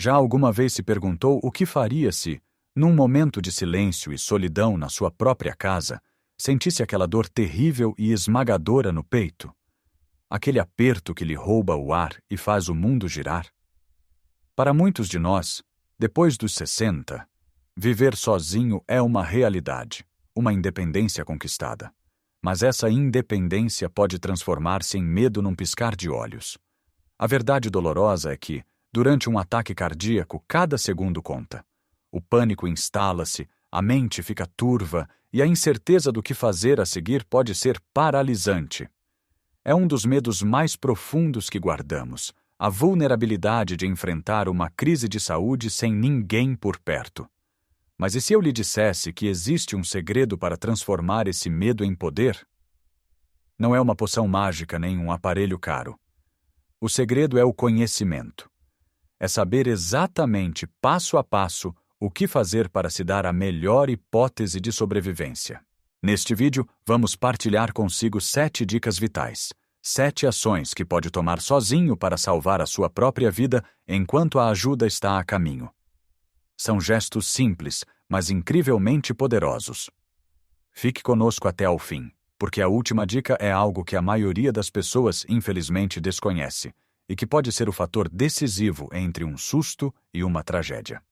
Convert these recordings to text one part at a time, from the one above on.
Já alguma vez se perguntou o que faria se, num momento de silêncio e solidão na sua própria casa, sentisse aquela dor terrível e esmagadora no peito? Aquele aperto que lhe rouba o ar e faz o mundo girar? Para muitos de nós, depois dos 60, viver sozinho é uma realidade, uma independência conquistada. Mas essa independência pode transformar-se em medo num piscar de olhos. A verdade dolorosa é que, durante um ataque cardíaco, cada segundo conta. O pânico instala-se, a mente fica turva e a incerteza do que fazer a seguir pode ser paralisante. É um dos medos mais profundos que guardamos, a vulnerabilidade de enfrentar uma crise de saúde sem ninguém por perto. Mas e se eu lhe dissesse que existe um segredo para transformar esse medo em poder? Não é uma poção mágica nem um aparelho caro. O segredo é o conhecimento. É saber exatamente, passo a passo, o que fazer para se dar a melhor hipótese de sobrevivência. Neste vídeo, vamos partilhar consigo 7 dicas vitais, 7 ações que pode tomar sozinho para salvar a sua própria vida enquanto a ajuda está a caminho. São gestos simples, mas incrivelmente poderosos. Fique conosco até ao fim, porque a última dica é algo que a maioria das pessoas infelizmente desconhece e que pode ser o fator decisivo entre um susto e uma tragédia.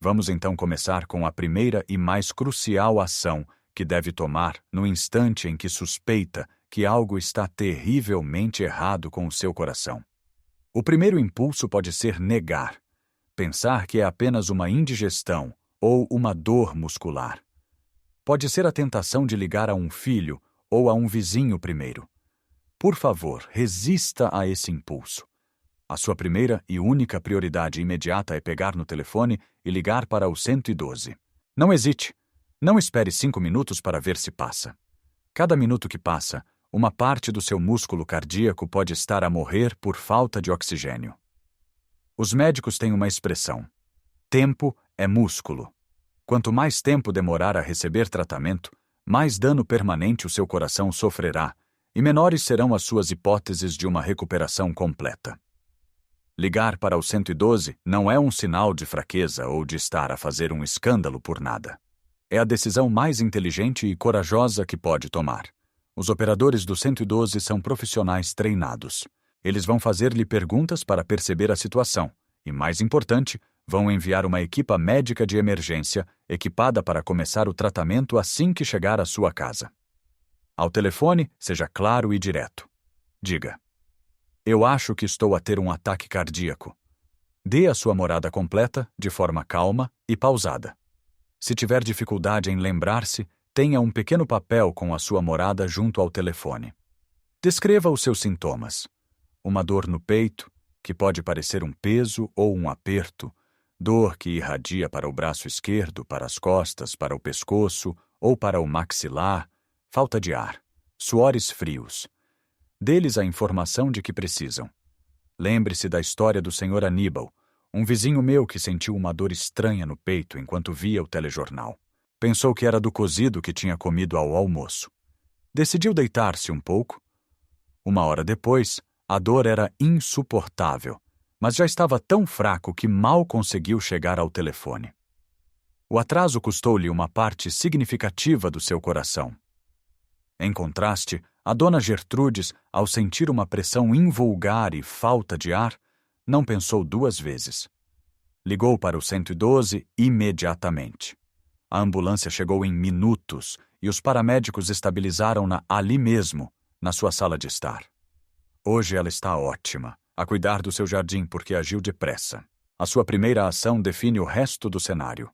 Vamos então começar com a primeira e mais crucial ação que deve tomar no instante em que suspeita que algo está terrivelmente errado com o seu coração. O primeiro impulso pode ser negar, pensar que é apenas uma indigestão ou uma dor muscular. Pode ser a tentação de ligar a um filho ou a um vizinho primeiro. Por favor, resista a esse impulso. A sua primeira e única prioridade imediata é pegar no telefone e ligar para o 112. Não hesite. Não espere 5 minutos para ver se passa. Cada minuto que passa, uma parte do seu músculo cardíaco pode estar a morrer por falta de oxigênio. Os médicos têm uma expressão: tempo é músculo. Quanto mais tempo demorar a receber tratamento, mais dano permanente o seu coração sofrerá e menores serão as suas hipóteses de uma recuperação completa. Ligar para o 112 não é um sinal de fraqueza ou de estar a fazer um escândalo por nada. É a decisão mais inteligente e corajosa que pode tomar. Os operadores do 112 são profissionais treinados. Eles vão fazer-lhe perguntas para perceber a situação e, mais importante, vão enviar uma equipa médica de emergência equipada para começar o tratamento assim que chegar à sua casa. Ao telefone, seja claro e direto. Diga: eu acho que estou a ter um ataque cardíaco. Dê a sua morada completa, de forma calma e pausada. Se tiver dificuldade em lembrar-se, tenha um pequeno papel com a sua morada junto ao telefone. Descreva os seus sintomas. Uma dor no peito, que pode parecer um peso ou um aperto, dor que irradia para o braço esquerdo, para as costas, para o pescoço ou para o maxilar, falta de ar, suores frios. Dê-lhes a informação de que precisam. Lembre-se da história do Sr. Aníbal, um vizinho meu que sentiu uma dor estranha no peito enquanto via o telejornal. Pensou que era do cozido que tinha comido ao almoço. Decidiu deitar-se um pouco. 1 hora depois, a dor era insuportável, mas já estava tão fraco que mal conseguiu chegar ao telefone. O atraso custou-lhe uma parte significativa do seu coração. Em contraste, a dona Gertrudes, ao sentir uma pressão invulgar e falta de ar, não pensou 2 vezes. Ligou para o 112 imediatamente. A ambulância chegou em minutos e os paramédicos estabilizaram-na ali mesmo, na sua sala de estar. Hoje ela está ótima, a cuidar do seu jardim porque agiu depressa. A sua primeira ação define o resto do cenário.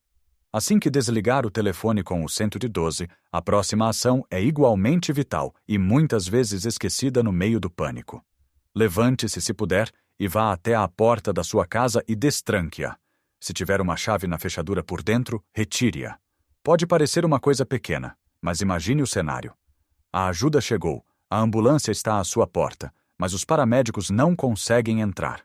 Assim que desligar o telefone com o 112, a próxima ação é igualmente vital e muitas vezes esquecida no meio do pânico. Levante-se se puder e vá até a porta da sua casa e destranque-a. Se tiver uma chave na fechadura por dentro, retire-a. Pode parecer uma coisa pequena, mas imagine o cenário. A ajuda chegou, a ambulância está à sua porta, mas os paramédicos não conseguem entrar.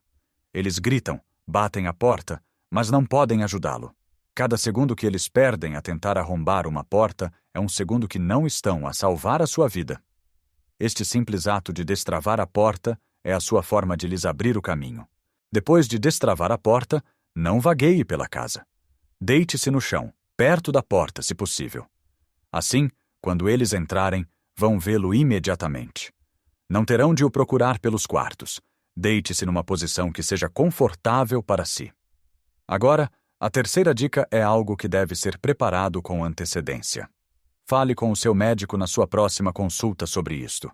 Eles gritam, batem a porta, mas não podem ajudá-lo. Cada segundo que eles perdem a tentar arrombar uma porta é um segundo que não estão a salvar a sua vida. Este simples ato de destravar a porta é a sua forma de lhes abrir o caminho. Depois de destravar a porta, não vagueie pela casa. Deite-se no chão, perto da porta, se possível. Assim, quando eles entrarem, vão vê-lo imediatamente. Não terão de o procurar pelos quartos. Deite-se numa posição que seja confortável para si. Agora, a terceira dica é algo que deve ser preparado com antecedência. Fale com o seu médico na sua próxima consulta sobre isto.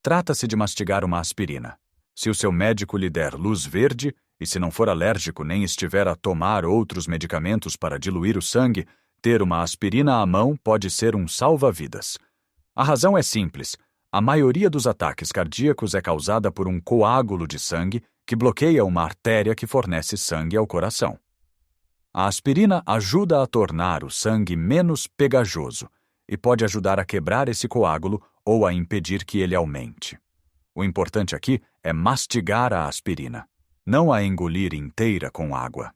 Trata-se de mastigar uma aspirina. Se o seu médico lhe der luz verde, e se não for alérgico nem estiver a tomar outros medicamentos para diluir o sangue, ter uma aspirina à mão pode ser um salva-vidas. A razão é simples. A maioria dos ataques cardíacos é causada por um coágulo de sangue que bloqueia uma artéria que fornece sangue ao coração. A aspirina ajuda a tornar o sangue menos pegajoso e pode ajudar a quebrar esse coágulo ou a impedir que ele aumente. O importante aqui é mastigar a aspirina, não a engolir inteira com água.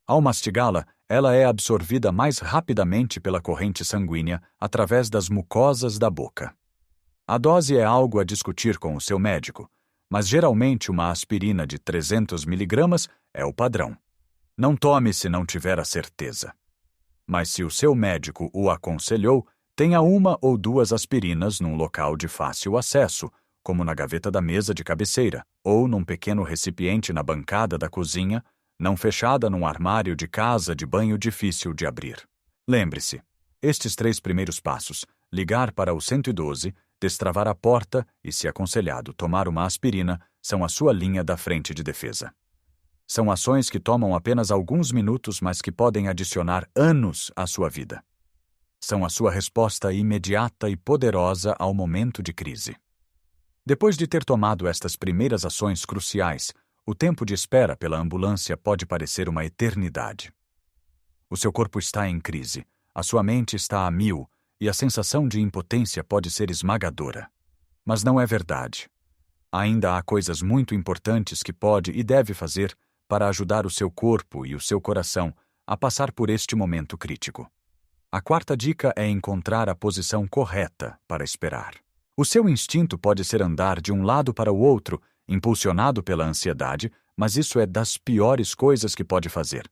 Ao mastigá-la, ela é absorvida mais rapidamente pela corrente sanguínea através das mucosas da boca. A dose é algo a discutir com o seu médico, mas geralmente uma aspirina de 300 mg é o padrão. Não tome se não tiver a certeza. Mas se o seu médico o aconselhou, tenha uma ou duas aspirinas num local de fácil acesso, como na gaveta da mesa de cabeceira, ou num pequeno recipiente na bancada da cozinha, não fechada num armário de casa de banho difícil de abrir. Lembre-se, estes 3 primeiros passos, ligar para o 112, destravar a porta e, se aconselhado, tomar uma aspirina, são a sua linha da frente de defesa. São ações que tomam apenas alguns minutos, mas que podem adicionar anos à sua vida. São a sua resposta imediata e poderosa ao momento de crise. Depois de ter tomado estas primeiras ações cruciais, o tempo de espera pela ambulância pode parecer uma eternidade. O seu corpo está em crise, a sua mente está a mil e a sensação de impotência pode ser esmagadora. Mas não é verdade. Ainda há coisas muito importantes que pode e deve fazer para ajudar o seu corpo e o seu coração a passar por este momento crítico. A quarta dica é encontrar a posição correta para esperar. O seu instinto pode ser andar de um lado para o outro, impulsionado pela ansiedade, mas isso é das piores coisas que pode fazer.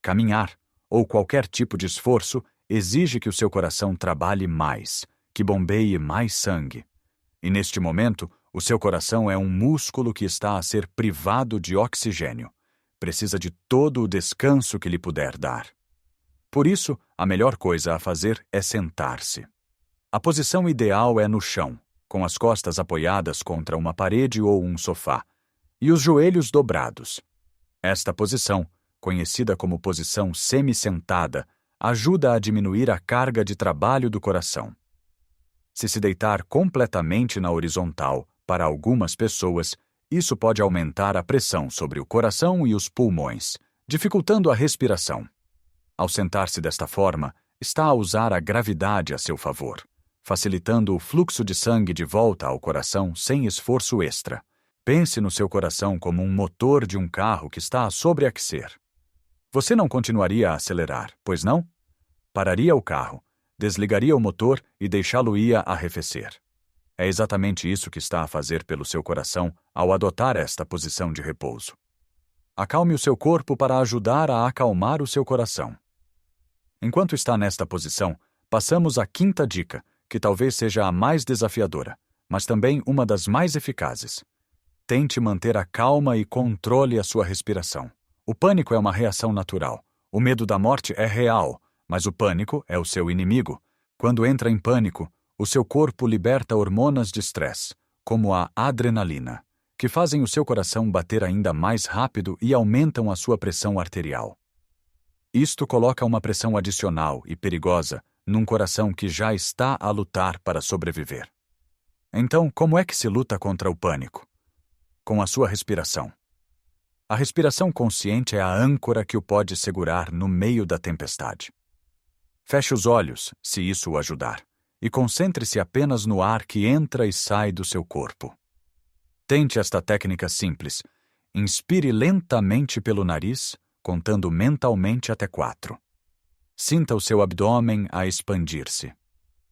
Caminhar, ou qualquer tipo de esforço, exige que o seu coração trabalhe mais, que bombeie mais sangue. E neste momento, o seu coração é um músculo que está a ser privado de oxigênio. Precisa de todo o descanso que lhe puder dar. Por isso, a melhor coisa a fazer é sentar-se. A posição ideal é no chão, com as costas apoiadas contra uma parede ou um sofá, e os joelhos dobrados. Esta posição, conhecida como posição semi-sentada, ajuda a diminuir a carga de trabalho do coração. Se deitar completamente na horizontal, para algumas pessoas, isso pode aumentar a pressão sobre o coração e os pulmões, dificultando a respiração. Ao sentar-se desta forma, está a usar a gravidade a seu favor, facilitando o fluxo de sangue de volta ao coração sem esforço extra. Pense no seu coração como um motor de um carro que está a sobreaquecer. Você não continuaria a acelerar, pois não? Pararia o carro, desligaria o motor e deixá-lo-ia arrefecer. É exatamente isso que está a fazer pelo seu coração ao adotar esta posição de repouso. Acalme o seu corpo para ajudar a acalmar o seu coração. Enquanto está nesta posição, passamos à quinta dica, que talvez seja a mais desafiadora, mas também uma das mais eficazes. Tente manter a calma e controle a sua respiração. O pânico é uma reação natural. O medo da morte é real, mas o pânico é o seu inimigo. Quando entra em pânico, o seu corpo liberta hormonas de estresse, como a adrenalina, que fazem o seu coração bater ainda mais rápido e aumentam a sua pressão arterial. Isto coloca uma pressão adicional e perigosa num coração que já está a lutar para sobreviver. Então, como é que se luta contra o pânico? Com a sua respiração. A respiração consciente é a âncora que o pode segurar no meio da tempestade. Feche os olhos, se isso o ajudar, e concentre-se apenas no ar que entra e sai do seu corpo. Tente esta técnica simples. Inspire lentamente pelo nariz, contando mentalmente até 4. Sinta o seu abdômen a expandir-se.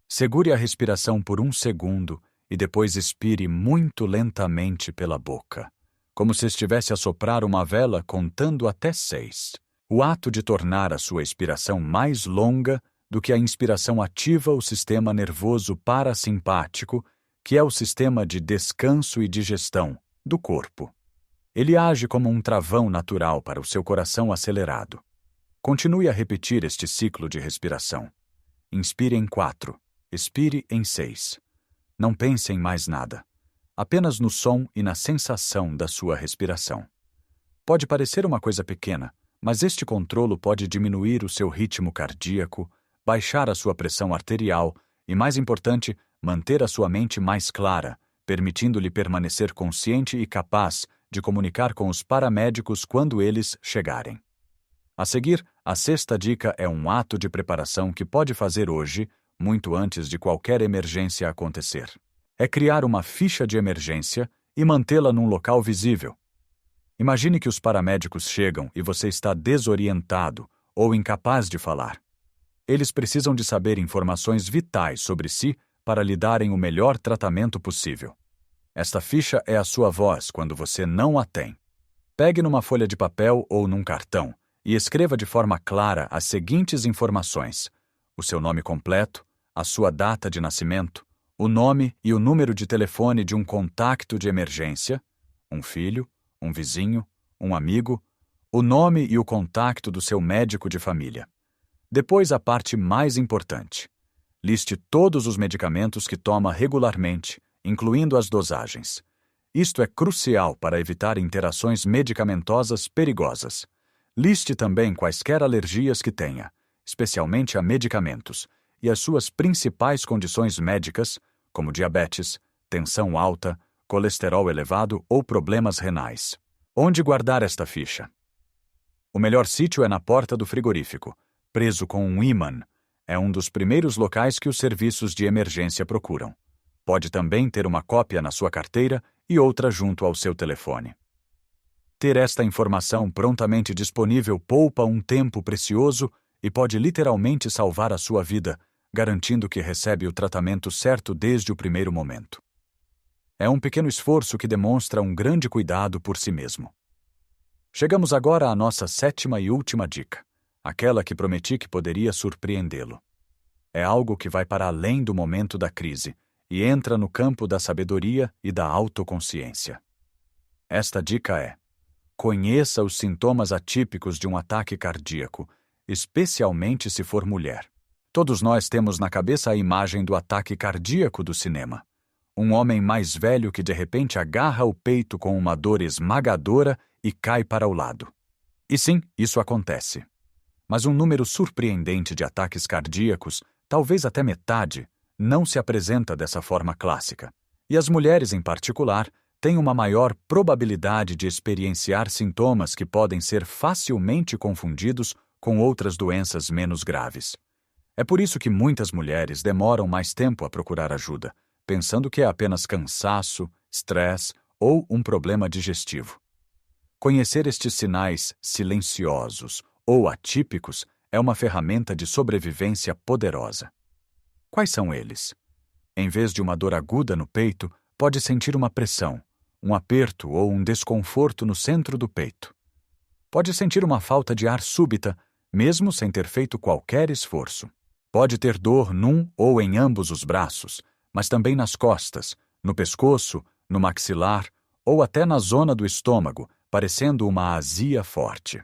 Segure a respiração por 1 segundo e depois expire muito lentamente pela boca, como se estivesse a soprar uma vela contando até 6. O ato de tornar a sua expiração mais longa do que a inspiração ativa o sistema nervoso parasimpático, que é o sistema de descanso e digestão do corpo. Ele age como um travão natural para o seu coração acelerado. Continue a repetir este ciclo de respiração. Inspire em 4, expire em 6. Não pense em mais nada, apenas no som e na sensação da sua respiração. Pode parecer uma coisa pequena, mas este controlo pode diminuir o seu ritmo cardíaco, baixar a sua pressão arterial e, mais importante, manter a sua mente mais clara, permitindo-lhe permanecer consciente e capaz de comunicar com os paramédicos quando eles chegarem. A seguir, a 6ª dica é um ato de preparação que pode fazer hoje, muito antes de qualquer emergência acontecer. É criar uma ficha de emergência e mantê-la num local visível. Imagine que os paramédicos chegam e você está desorientado ou incapaz de falar. Eles precisam de saber informações vitais sobre si para lhe darem o melhor tratamento possível. Esta ficha é a sua voz quando você não a tem. Pegue numa folha de papel ou num cartão e escreva de forma clara as seguintes informações: o seu nome completo, a sua data de nascimento, o nome e o número de telefone de um contacto de emergência, um filho, um vizinho, um amigo, o nome e o contacto do seu médico de família. Depois, a parte mais importante. Liste todos os medicamentos que toma regularmente, incluindo as dosagens. Isto é crucial para evitar interações medicamentosas perigosas. Liste também quaisquer alergias que tenha, especialmente a medicamentos, e as suas principais condições médicas, como diabetes, tensão alta, colesterol elevado ou problemas renais. Onde guardar esta ficha? O melhor sítio é na porta do frigorífico, preso com um ímã. É um dos primeiros locais que os serviços de emergência procuram. Pode também ter uma cópia na sua carteira e outra junto ao seu telefone. Ter esta informação prontamente disponível poupa um tempo precioso e pode literalmente salvar a sua vida, garantindo que recebe o tratamento certo desde o primeiro momento. É um pequeno esforço que demonstra um grande cuidado por si mesmo. Chegamos agora à nossa 7ª e última dica, aquela que prometi que poderia surpreendê-lo. É algo que vai para além do momento da crise e entra no campo da sabedoria e da autoconsciência. Esta dica é: conheça os sintomas atípicos de um ataque cardíaco, especialmente se for mulher. Todos nós temos na cabeça a imagem do ataque cardíaco do cinema. Um homem mais velho que de repente agarra o peito com uma dor esmagadora e cai para o lado. E sim, isso acontece. Mas um número surpreendente de ataques cardíacos, talvez até metade, não se apresenta dessa forma clássica. E as mulheres, em particular, têm uma maior probabilidade de experienciar sintomas que podem ser facilmente confundidos com outras doenças menos graves. É por isso que muitas mulheres demoram mais tempo a procurar ajuda, pensando que é apenas cansaço, estresse ou um problema digestivo. Conhecer estes sinais silenciosos ou atípicos é uma ferramenta de sobrevivência poderosa. Quais são eles? Em vez de uma dor aguda no peito, pode sentir uma pressão, um aperto ou um desconforto no centro do peito. Pode sentir uma falta de ar súbita, mesmo sem ter feito qualquer esforço. Pode ter dor num ou em ambos os braços, mas também nas costas, no pescoço, no maxilar ou até na zona do estômago, parecendo uma azia forte.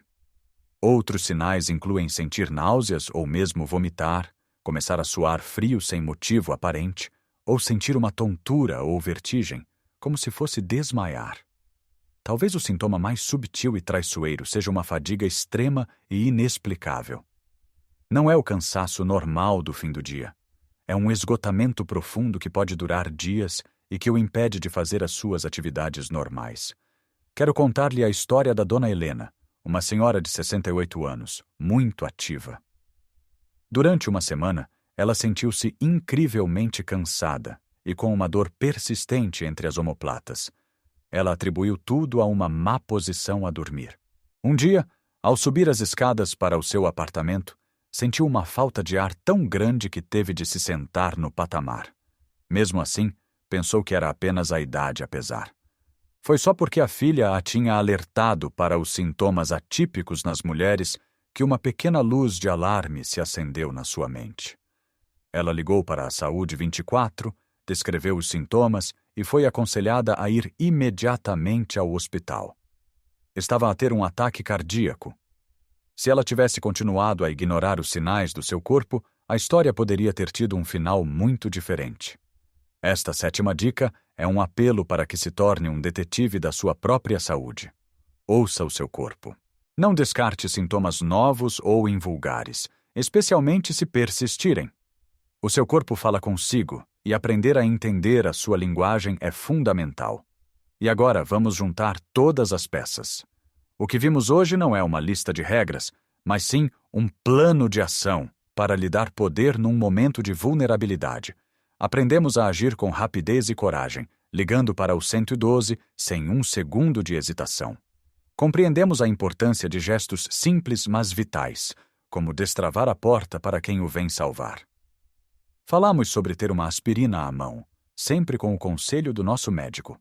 Outros sinais incluem sentir náuseas ou mesmo vomitar, começar a suar frio sem motivo aparente, ou sentir uma tontura ou vertigem, como se fosse desmaiar. Talvez o sintoma mais subtil e traiçoeiro seja uma fadiga extrema e inexplicável. Não é o cansaço normal do fim do dia. É um esgotamento profundo que pode durar dias e que o impede de fazer as suas atividades normais. Quero contar-lhe a história da Dona Helena, uma senhora de 68 anos, muito ativa. Durante uma semana, ela sentiu-se incrivelmente cansada e com uma dor persistente entre as omoplatas. Ela atribuiu tudo a uma má posição a dormir. Um dia, ao subir as escadas para o seu apartamento, sentiu uma falta de ar tão grande que teve de se sentar no patamar. Mesmo assim, pensou que era apenas a idade a pesar. Foi só porque a filha a tinha alertado para os sintomas atípicos nas mulheres que uma pequena luz de alarme se acendeu na sua mente. Ela ligou para a Saúde 24, descreveu os sintomas e foi aconselhada a ir imediatamente ao hospital. Estava a ter um ataque cardíaco. Se ela tivesse continuado a ignorar os sinais do seu corpo, a história poderia ter tido um final muito diferente. Esta 7ª dica é um apelo para que se torne um detetive da sua própria saúde. Ouça o seu corpo. Não descarte sintomas novos ou invulgares, especialmente se persistirem. O seu corpo fala consigo e aprender a entender a sua linguagem é fundamental. E agora vamos juntar todas as peças. O que vimos hoje não é uma lista de regras, mas sim um plano de ação para lhe dar poder num momento de vulnerabilidade. Aprendemos a agir com rapidez e coragem, ligando para o 112 sem um segundo de hesitação. Compreendemos a importância de gestos simples mas vitais, como destravar a porta para quem o vem salvar. Falamos sobre ter uma aspirina à mão, sempre com o conselho do nosso médico.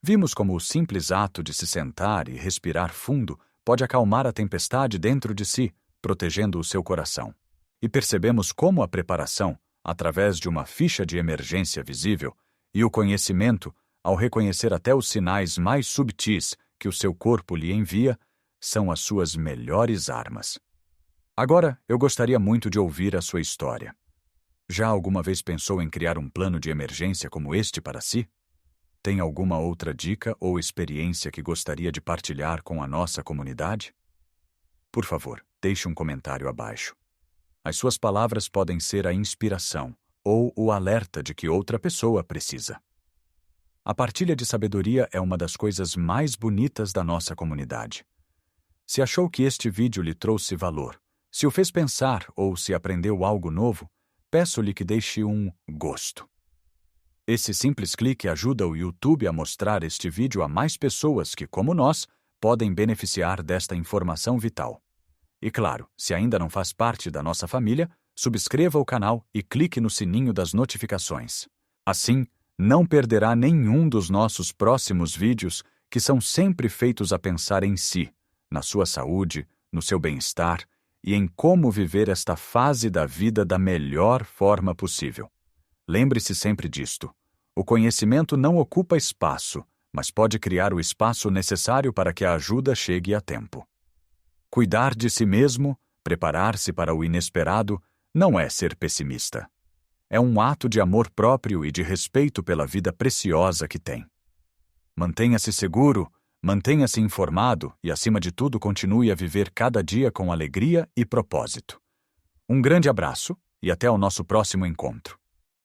Vimos como o simples ato de se sentar e respirar fundo pode acalmar a tempestade dentro de si, protegendo o seu coração. E percebemos como a preparação, através de uma ficha de emergência visível, e o conhecimento, ao reconhecer até os sinais mais subtis que o seu corpo lhe envia, são as suas melhores armas. Agora, eu gostaria muito de ouvir a sua história. Já alguma vez pensou em criar um plano de emergência como este para si? Tem alguma outra dica ou experiência que gostaria de partilhar com a nossa comunidade? Por favor, deixe um comentário abaixo. As suas palavras podem ser a inspiração ou o alerta de que outra pessoa precisa. A partilha de sabedoria é uma das coisas mais bonitas da nossa comunidade. Se achou que este vídeo lhe trouxe valor, se o fez pensar ou se aprendeu algo novo, peço-lhe que deixe um gosto. Esse simples clique ajuda o YouTube a mostrar este vídeo a mais pessoas que, como nós, podem beneficiar desta informação vital. E claro, se ainda não faz parte da nossa família, subscreva o canal e clique no sininho das notificações. Assim, não perderá nenhum dos nossos próximos vídeos, que são sempre feitos a pensar em si, na sua saúde, no seu bem-estar e em como viver esta fase da vida da melhor forma possível. Lembre-se sempre disto. O conhecimento não ocupa espaço, mas pode criar o espaço necessário para que a ajuda chegue a tempo. Cuidar de si mesmo, preparar-se para o inesperado, não é ser pessimista. É um ato de amor próprio e de respeito pela vida preciosa que tem. Mantenha-se seguro, mantenha-se informado e, acima de tudo, continue a viver cada dia com alegria e propósito. Um grande abraço e até o nosso próximo encontro.